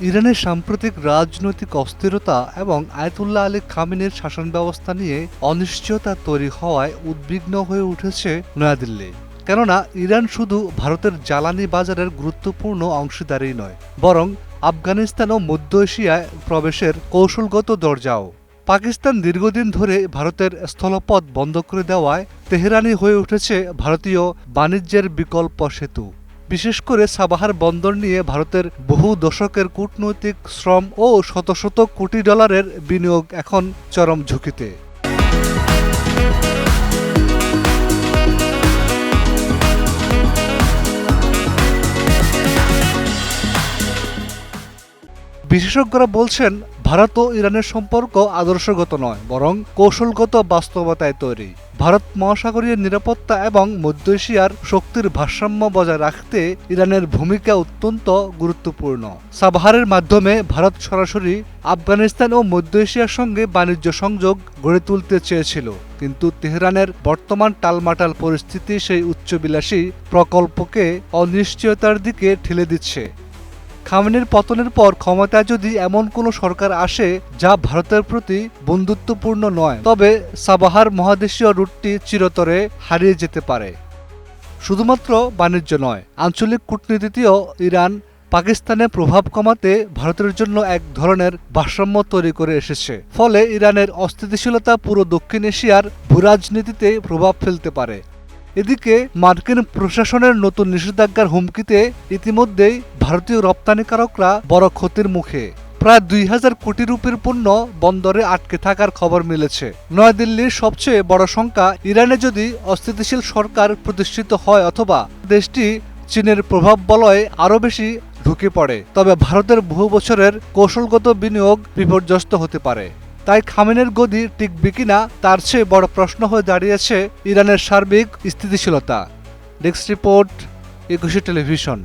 ইরানের সাম্প্রতিক রাজনৈতিক অস্থিরতা এবং আয়াতুল্লাহ আলী খামেনির শাসন ব্যবস্থা নিয়ে অনিশ্চয়তা তৈরি হওয়ায় উদ্বিগ্ন হয়ে উঠেছে নয়াদিল্লি। কেননা ইরান শুধু ভারতের জ্বালানি বাজারের গুরুত্বপূর্ণ অংশীদারই নয়, বরং আফগানিস্তান ও মধ্য এশিয়ায় প্রবেশের কৌশলগত দরজাও। পাকিস্তান দীর্ঘদিন ধরে ভারতের স্থলপথ বন্ধ করে দেওয়ায় তেহরানই হয়ে উঠেছে ভারতীয় বাণিজ্যের বিকল্প সেতু। বিশেষ করে সাবাহার বন্দর নিয়ে ভারতের বহু দশকের কূটনৈতিক শ্রম ও শত শত কোটি ডলারের বিনিয়োগ এখন চরম ঝুঁকিতে। বিশেষজ্ঞরা বলছেন, ভারত ও ইরানের সম্পর্ক আদর্শগত নয়, বরং কৌশলগত বাস্তবতায় তৈরি। ভারত মহাসাগরীয় নিরাপত্তা এবং মধ্য এশিয়ার শক্তির ভারসাম্য বজায় রাখতে ইরানের ভূমিকা অত্যন্ত গুরুত্বপূর্ণ। সাবাহারের মাধ্যমে ভারত সরাসরি আফগানিস্তান ও মধ্য এশিয়ার সঙ্গে বাণিজ্য সংযোগ গড়ে তুলতে চেয়েছিল, কিন্তু তেহরানের বর্তমান টালমাটাল পরিস্থিতি সেই উচ্চবিলাসী প্রকল্পকে অনিশ্চয়তার দিকে ঠেলে দিচ্ছে। খামেনির পতনের পর ক্ষমতায় যদি এমন কোনো সরকার আসে যা ভারতের প্রতি বন্ধুত্বপূর্ণ নয়, তবে সাবাহার মহাদেশীয় রুটটি চিরতরে হারিয়ে যেতে পারে। শুধুমাত্র বাণিজ্য নয়, আঞ্চলিক কূটনীতিতেও ইরান পাকিস্তানের প্রভাব কমাতে ভারতের জন্য এক ধরনের ভারসাম্য তৈরি করে এসেছে। ফলে ইরানের অস্থিতিশীলতা পুরো দক্ষিণ এশিয়ার ভূরাজনীতিতে প্রভাব ফেলতে পারে। এদিকে মার্কিন প্রশাসনের নতুন নিষেধাজ্ঞার হুমকিতে ইতিমধ্যেই ভারতীয় রপ্তানিকারকরা বড় ক্ষতির মুখে। প্রায় ২,০০০ কোটি রুপির পণ্য বন্দরে আটকে থাকার খবর মিলেছে। নয়াদিল্লির সবচেয়ে বড় শঙ্কা, ইরানে যদি অস্থিতিশীল সরকার প্রতিষ্ঠিত হয় অথবা দেশটি চীনের প্রভাব বলয়ে আরও বেশি ঢুকে পড়ে, তবে ভারতের বহু বছরের কৌশলগত বিনিয়োগ বিপর্যস্ত হতে পারে। তাই খামেনির গদি টিকবে কিনা তার চেয়ে বড় প্রশ্ন হয়ে দাঁড়িয়েছে ইরানের সার্বিক স্থিতিশীলতা। ডেস্ক রিপোর্ট, একুশে টেলিভিশন।